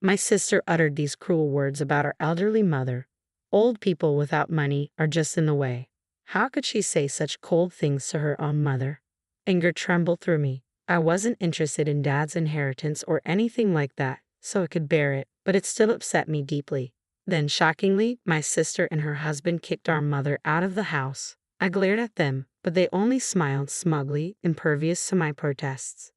My sister uttered these cruel words about our elderly mother. Old people without money are just in the way. How could she say such cold things to her own mother? Anger trembled through me. I wasn't interested in Dad's inheritance or anything like that, so I could bear it, but it still upset me deeply. Then, shockingly, my sister and her husband kicked our mother out of the house. I glared at them, but they only smiled smugly, impervious to my protests.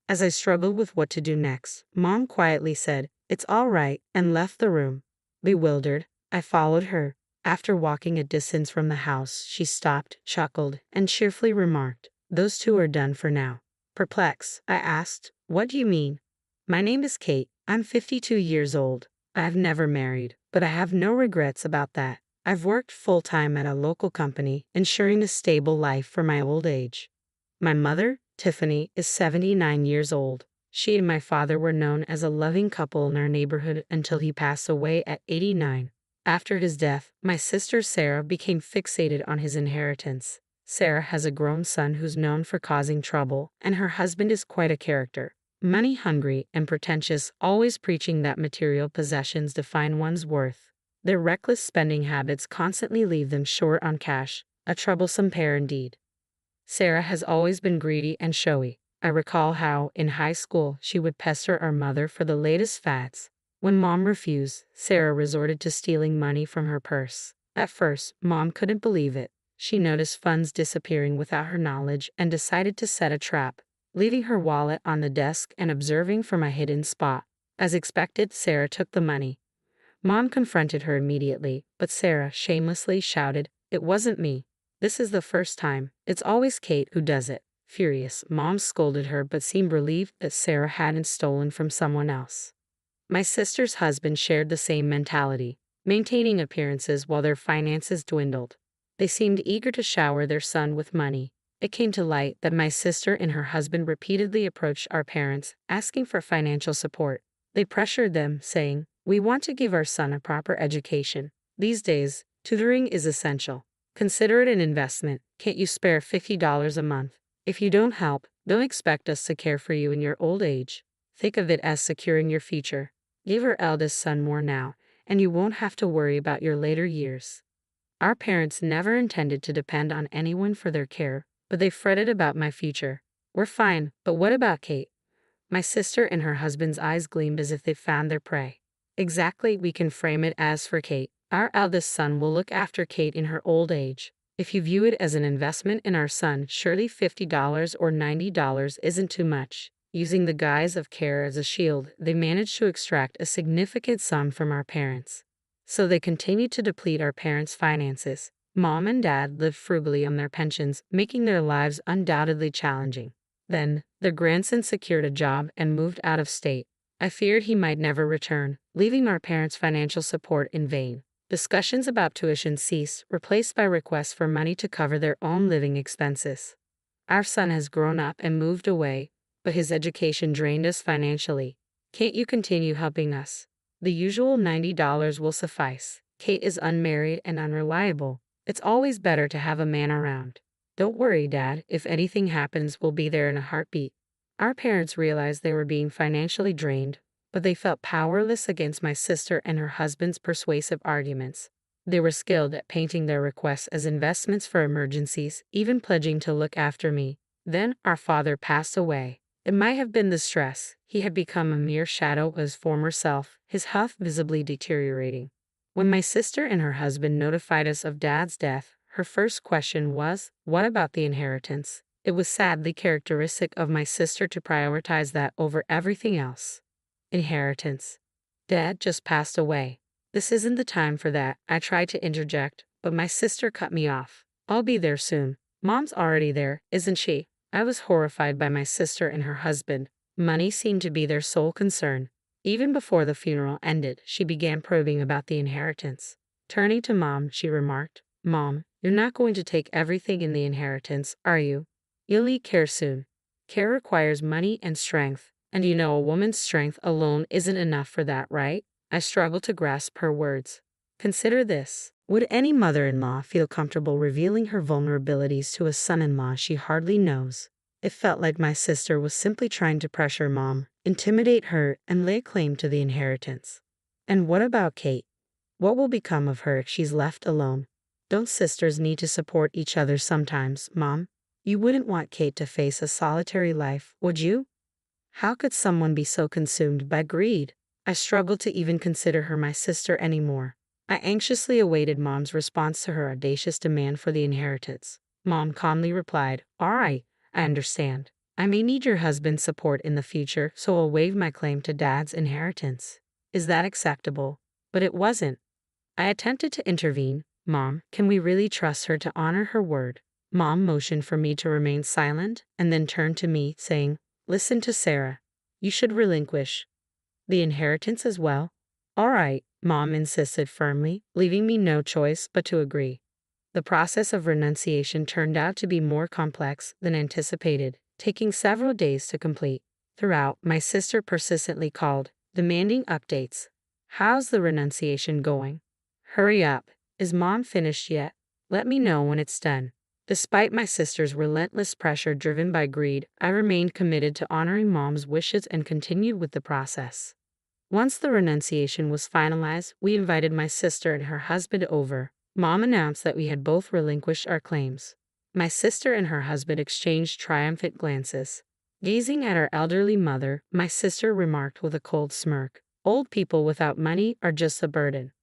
As I struggled with what to do next, Mom quietly said, "It's all right," and left the room. Bewildered, I followed her. After walking a distance from the house, she stopped, chuckled, and cheerfully remarked, "Those two are done for now." Perplexed, I asked, "What do you mean?" "My name is Kate. I'm 52 years old. I have never married, but I have no regrets about that. I've worked full-time at a local company, ensuring a stable life for my old age. My mother, Tiffany, is 79 years old. She and my father were known as a loving couple in our neighborhood until he passed away at 89. After his death, my sister Sarah became fixated on his inheritance. Sarah has a grown son who's known for causing trouble, and her husband is quite a character. Money-hungry and pretentious, always preaching that material possessions define one's worth. Their reckless spending habits constantly leave them short on cash, a troublesome pair indeed. Sarah has always been greedy and showy. I recall how, in high school, she would pester our mother for the latest fads. When Mom refused, Sarah resorted to stealing money from her purse. At first, Mom couldn't believe it. She noticed funds disappearing without her knowledge and decided to set a trap, leaving her wallet on the desk and observing from a hidden spot. As expected, Sarah took the money. Mom confronted her immediately, but Sarah shamelessly shouted, "It wasn't me. This is the first time. It's always Kate who does it." Furious, Mom scolded her but seemed relieved that Sarah hadn't stolen from someone else. My sister's husband shared the same mentality, maintaining appearances while their finances dwindled. They seemed eager to shower their son with money. It came to light that my sister and her husband repeatedly approached our parents, asking for financial support. They pressured them, saying, "We want to give our son a proper education. These days, tutoring is essential. Consider it an investment. Can't you spare $50 a month? If you don't help, don't expect us to care for you in your old age. Think of it as securing your future. Give our eldest son more now, and you won't have to worry about your later years." Our parents never intended to depend on anyone for their care, but they fretted about my future. "We're fine, but what about Kate?" My sister and her husband's eyes gleamed as if they found their prey. "Exactly, we can frame it as for Kate. Our eldest son will look after Kate in her old age. If you view it as an investment in our son, surely $50 or $90 isn't too much." Using the guise of care as a shield, they managed to extract a significant sum from our parents. So they continued to deplete our parents' finances. Mom and Dad lived frugally on their pensions, making their lives undoubtedly challenging. Then, their grandson secured a job and moved out of state. I feared he might never return, leaving our parents' financial support in vain. Discussions about tuition ceased, replaced by requests for money to cover their own living expenses. Our son has grown up and moved away, but his education drained us financially. "Can't you continue helping us? The usual $90 will suffice. Kate is unmarried and unreliable. It's always better to have a man around." "Don't worry, Dad. If anything happens, we'll be there in a heartbeat." Our parents realized they were being financially drained, but they felt powerless against my sister and her husband's persuasive arguments. They were skilled at painting their requests as investments for emergencies, even pledging to look after me. Then our father passed away. It might have been the stress. He had become a mere shadow of his former self, his health visibly deteriorating. When my sister and her husband notified us of Dad's death, her first question was, "What about the inheritance?" It was sadly characteristic of my sister to prioritize that over everything else. Inheritance. "Dad just passed away. This isn't the time for that." I tried to interject, but my sister cut me off. "I'll be there soon." "Mom's already there, isn't she?" I was horrified by my sister and her husband. Money seemed to be their sole concern. Even before the funeral ended, she began probing about the inheritance. Turning to Mom, she remarked, "Mom, you're not going to take everything in the inheritance, are you? You'll need care soon. Care requires money and strength, and you know a woman's strength alone isn't enough for that, right?" I struggled to grasp her words. Consider this. Would any mother-in-law feel comfortable revealing her vulnerabilities to a son-in-law she hardly knows? It felt like my sister was simply trying to pressure Mom, intimidate her, and lay claim to the inheritance. And what about Kate? What will become of her if she's left alone? Don't sisters need to support each other sometimes, Mom? You wouldn't want Kate to face a solitary life, would you? How could someone be so consumed by greed? I struggled to even consider her my sister anymore. I anxiously awaited Mom's response to her audacious demand for the inheritance. Mom calmly replied, "All right, I understand. I may need your husband's support in the future, so I'll waive my claim to Dad's inheritance. Is that acceptable?" But it wasn't. I attempted to intervene. "Mom, can we really trust her to honor her word?" Mom motioned for me to remain silent and then turned to me, saying, "Listen to Sarah. You should relinquish the inheritance as well." "All right," Mom insisted firmly, leaving me no choice but to agree. The process of renunciation turned out to be more complex than anticipated, taking several days to complete. Throughout, my sister persistently called, demanding updates. "How's the renunciation going? Hurry up. Is Mom finished yet? Let me know when it's done." Despite my sister's relentless pressure driven by greed, I remained committed to honoring Mom's wishes and continued with the process. Once the renunciation was finalized, we invited my sister and her husband over. Mom announced that we had both relinquished our claims. My sister and her husband exchanged triumphant glances. Gazing at our elderly mother, my sister remarked with a cold smirk, "Old people without money are just a burden."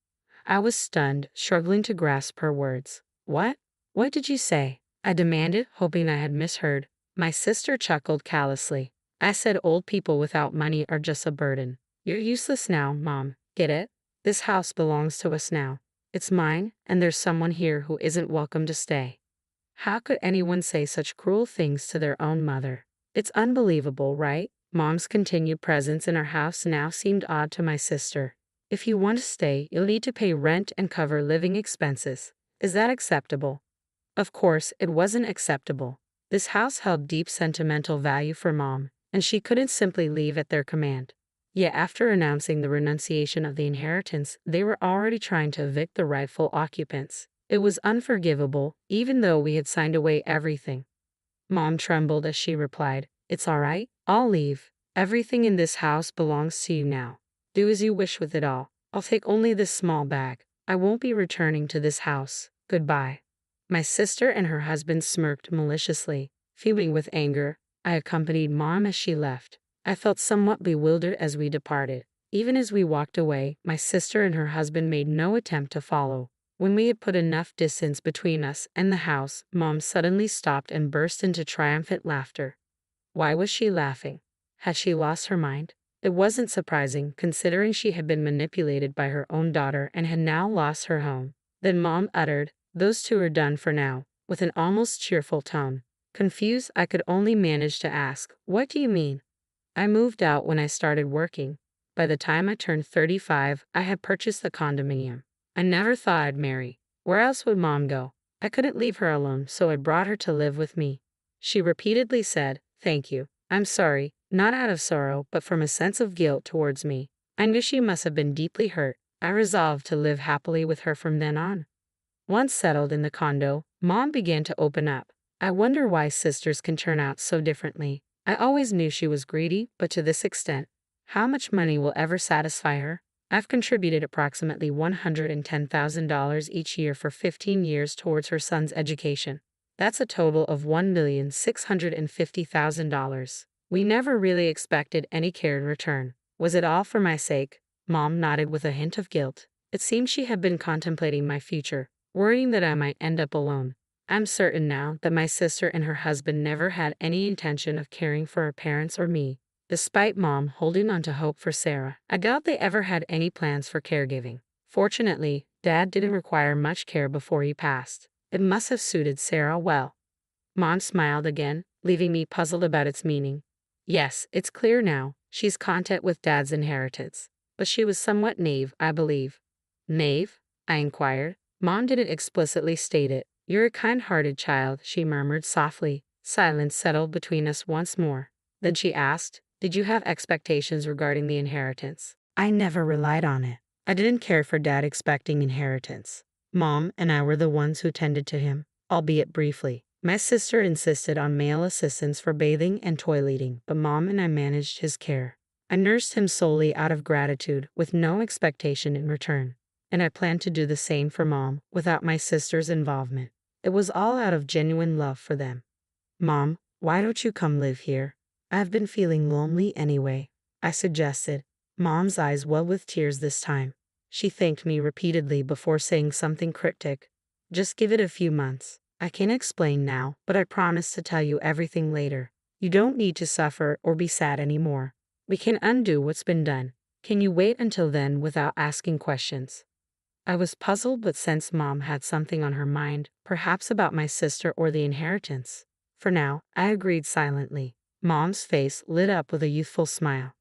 I was stunned, struggling to grasp her words. "What? What did you say?" I demanded, hoping I had misheard. My sister chuckled callously. "I said old people without money are just a burden. You're useless now, Mom. Get it? This house belongs to us now. It's mine, and there's someone here who isn't welcome to stay." How could anyone say such cruel things to their own mother? It's unbelievable, right? Mom's continued presence in our house now seemed odd to my sister. "If you want to stay, you'll need to pay rent and cover living expenses. Is that acceptable?" Of course, it wasn't acceptable. This house held deep sentimental value for Mom, and she couldn't simply leave at their command. Yet after announcing the renunciation of the inheritance, they were already trying to evict the rightful occupants. It was unforgivable, even though we had signed away everything. Mom trembled as she replied, "It's all right, I'll leave. Everything in this house belongs to you now. Do as you wish with it all. I'll take only this small bag. I won't be returning to this house. Goodbye." My sister and her husband smirked maliciously. Fuming with anger, I accompanied Mom as she left. I felt somewhat bewildered as we departed. Even as we walked away, my sister and her husband made no attempt to follow. When we had put enough distance between us and the house, Mom suddenly stopped and burst into triumphant laughter. Why was she laughing? Had she lost her mind? It wasn't surprising, considering she had been manipulated by her own daughter and had now lost her home. Then Mom uttered, "Those two are done for now," with an almost cheerful tone. Confused, I could only manage to ask, "What do you mean?" "I moved out when I started working. By the time I turned 35, I had purchased the condominium. I never thought I'd marry. Where else would Mom go? I couldn't leave her alone, so I brought her to live with me." She repeatedly said, "Thank you. I'm sorry," not out of sorrow, but from a sense of guilt towards me. I knew she must have been deeply hurt. I resolved to live happily with her from then on. Once settled in the condo, Mom began to open up. I wonder why sisters can turn out so differently. I always knew she was greedy, but to this extent. How much money will ever satisfy her? I've contributed approximately $110,000 each year for 15 years towards her son's education. That's a total of $1,650,000. We never really expected any care in return. Was it all for my sake? Mom nodded with a hint of guilt. It seemed she had been contemplating my future, worrying that I might end up alone. I'm certain now that my sister and her husband never had any intention of caring for her parents or me. Despite Mom holding on to hope for Sarah, I doubt they ever had any plans for caregiving. Fortunately, Dad didn't require much care before he passed. It must have suited Sarah well. Mom smiled again, leaving me puzzled about its meaning. Yes, it's clear now. She's content with Dad's inheritance. But she was somewhat naive, I believe. Naive? I inquired. Mom didn't explicitly state it. "You're a kind-hearted child," she murmured softly. Silence settled between us once more. Then she asked, "Did you have expectations regarding the inheritance?" "I never relied on it. I didn't care for Dad expecting inheritance. Mom and I were the ones who tended to him, albeit briefly. My sister insisted on male assistance for bathing and toileting, but Mom and I managed his care. I nursed him solely out of gratitude, with no expectation in return. And I planned to do the same for Mom, without my sister's involvement. It was all out of genuine love for them. Mom, why don't you come live here? I've been feeling lonely anyway, I suggested. Mom's eyes welled with tears this time. She thanked me repeatedly before saying something cryptic. Just give it a few months. I can't explain now, but I promise to tell you everything later. You don't need to suffer or be sad anymore. We can undo what's been done. Can you wait until then without asking questions? I was puzzled but sensed Mom had something on her mind, perhaps about my sister or the inheritance. For now, I agreed silently. Mom's face lit up with a youthful smile.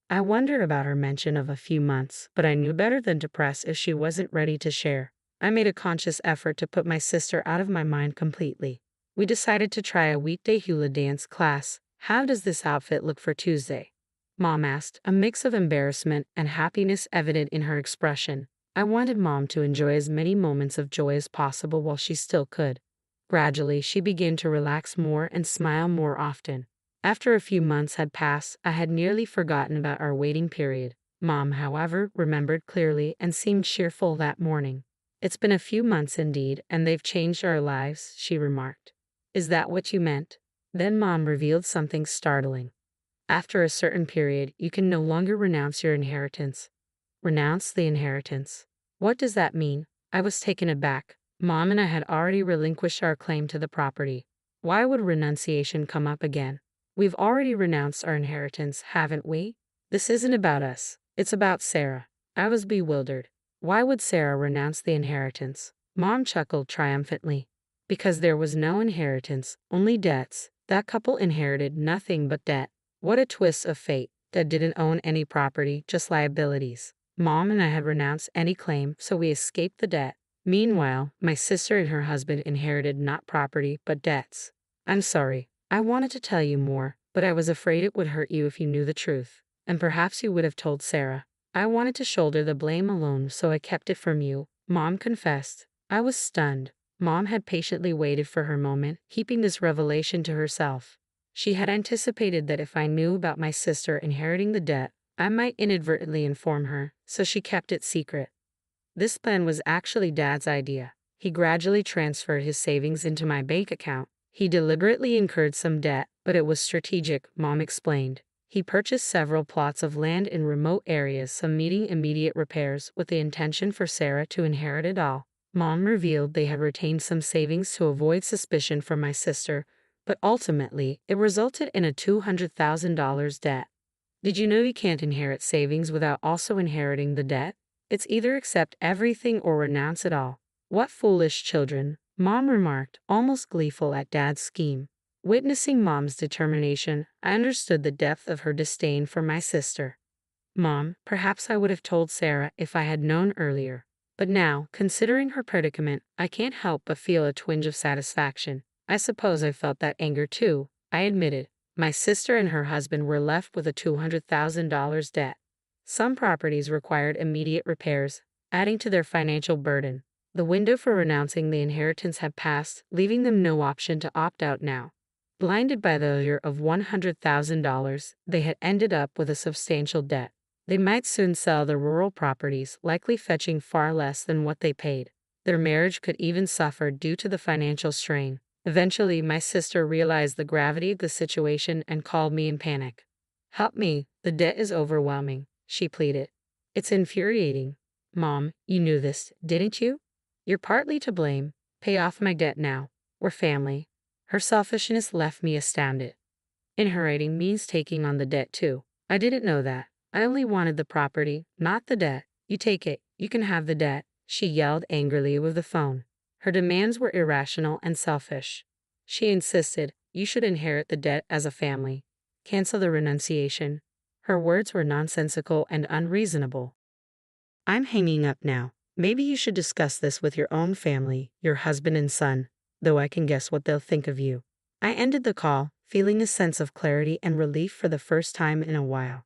I wondered about her mention of a few months, but I knew better than to press if she wasn't ready to share. I made a conscious effort to put my sister out of my mind completely. We decided to try a weekday hula dance class. How does this outfit look for Tuesday? Mom asked, a mix of embarrassment and happiness evident in her expression. I wanted Mom to enjoy as many moments of joy as possible while she still could. Gradually, she began to relax more and smile more often. After a few months had passed, I had nearly forgotten about our waiting period. Mom, however, remembered clearly and seemed cheerful that morning. It's been a few months indeed, and they've changed our lives, she remarked. Is that what you meant? Then Mom revealed something startling. After a certain period, you can no longer renounce your inheritance. Renounce the inheritance. What does that mean? I was taken aback. Mom and I had already relinquished our claim to the property. Why would renunciation come up again? We've already renounced our inheritance, haven't we? This isn't about us. It's about Sarah. I was bewildered. Why would Sarah renounce the inheritance? Mom chuckled triumphantly. Because there was no inheritance, only debts. That couple inherited nothing but debt. What a twist of fate. Dad didn't own any property, just liabilities. Mom and I had renounced any claim, so we escaped the debt. Meanwhile, my sister and her husband inherited not property, but debts. I'm sorry. I wanted to tell you more, but I was afraid it would hurt you if you knew the truth. And perhaps you would have told Sarah. I wanted to shoulder the blame alone, so I kept it from you, Mom confessed. I was stunned. Mom had patiently waited for her moment, keeping this revelation to herself. She had anticipated that if I knew about my sister inheriting the debt, I might inadvertently inform her, so she kept it secret. This plan was actually Dad's idea. He gradually transferred his savings into my bank account. He deliberately incurred some debt, but it was strategic, Mom explained. He purchased several plots of land in remote areas, some needing immediate repairs, with the intention for Sarah to inherit it all. Mom revealed they had retained some savings to avoid suspicion from my sister, but ultimately, it resulted in a $200,000 debt. Did you know you can't inherit savings without also inheriting the debt? It's either accept everything or renounce it all. What foolish children, Mom remarked, almost gleeful at Dad's scheme. Witnessing Mom's determination, I understood the depth of her disdain for my sister. Mom, perhaps I would have told Sarah if I had known earlier. But now, considering her predicament, I can't help but feel a twinge of satisfaction. I suppose I felt that anger too, I admitted. My sister and her husband were left with a $200,000 debt. Some properties required immediate repairs, adding to their financial burden. The window for renouncing the inheritance had passed, leaving them no option to opt out now. Blinded by the allure of $100,000, they had ended up with a substantial debt. They might soon sell their rural properties, likely fetching far less than what they paid. Their marriage could even suffer due to the financial strain. Eventually, my sister realized the gravity of the situation and called me in panic. Help me, the debt is overwhelming, she pleaded. It's infuriating. Mom, you knew this, didn't you? You're partly to blame. Pay off my debt now. We're family. Her selfishness left me astounded. Inheriting means taking on the debt too. I didn't know that. I only wanted the property, not the debt. You take it, you can have the debt, she yelled angrily with the phone. Her demands were irrational and selfish. She insisted, you should inherit the debt as a family. Cancel the renunciation. Her words were nonsensical and unreasonable. I'm hanging up now. Maybe you should discuss this with your own family, your husband and son, though I can guess what they'll think of you. I ended the call, feeling a sense of clarity and relief for the first time in a while.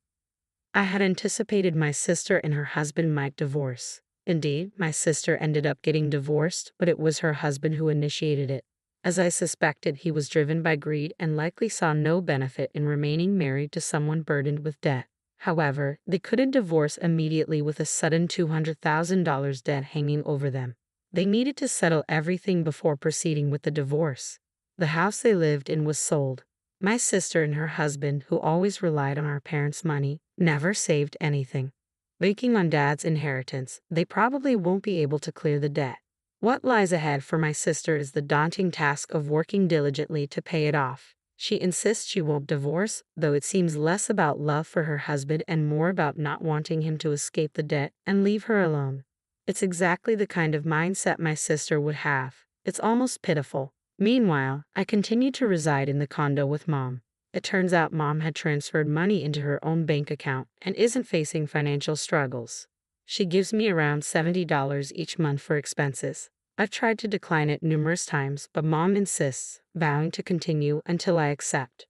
I had anticipated my sister and her husband might divorce. Indeed, my sister ended up getting divorced, but it was her husband who initiated it. As I suspected, he was driven by greed and likely saw no benefit in remaining married to someone burdened with debt. However, they couldn't divorce immediately with a sudden $200,000 debt hanging over them. They needed to settle everything before proceeding with the divorce. The house they lived in was sold. My sister and her husband, who always relied on our parents' money, never saved anything. Banking on Dad's inheritance, they probably won't be able to clear the debt. What lies ahead for my sister is the daunting task of working diligently to pay it off. She insists she won't divorce, though it seems less about love for her husband and more about not wanting him to escape the debt and leave her alone. It's exactly the kind of mindset my sister would have. It's almost pitiful. Meanwhile, I continue to reside in the condo with Mom. It turns out Mom had transferred money into her own bank account and isn't facing financial struggles. She gives me around $70 each month for expenses. I've tried to decline it numerous times, but Mom insists, vowing to continue until I accept.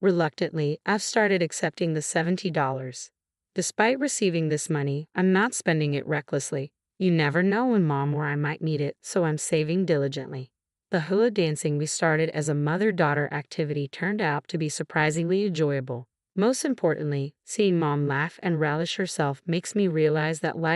Reluctantly, I've started accepting the $70. Despite receiving this money, I'm not spending it recklessly. You never know when Mom or I might need it, so I'm saving diligently. The hula dancing we started as a mother-daughter activity turned out to be surprisingly enjoyable. Most importantly, seeing Mom laugh and relish herself makes me realize that life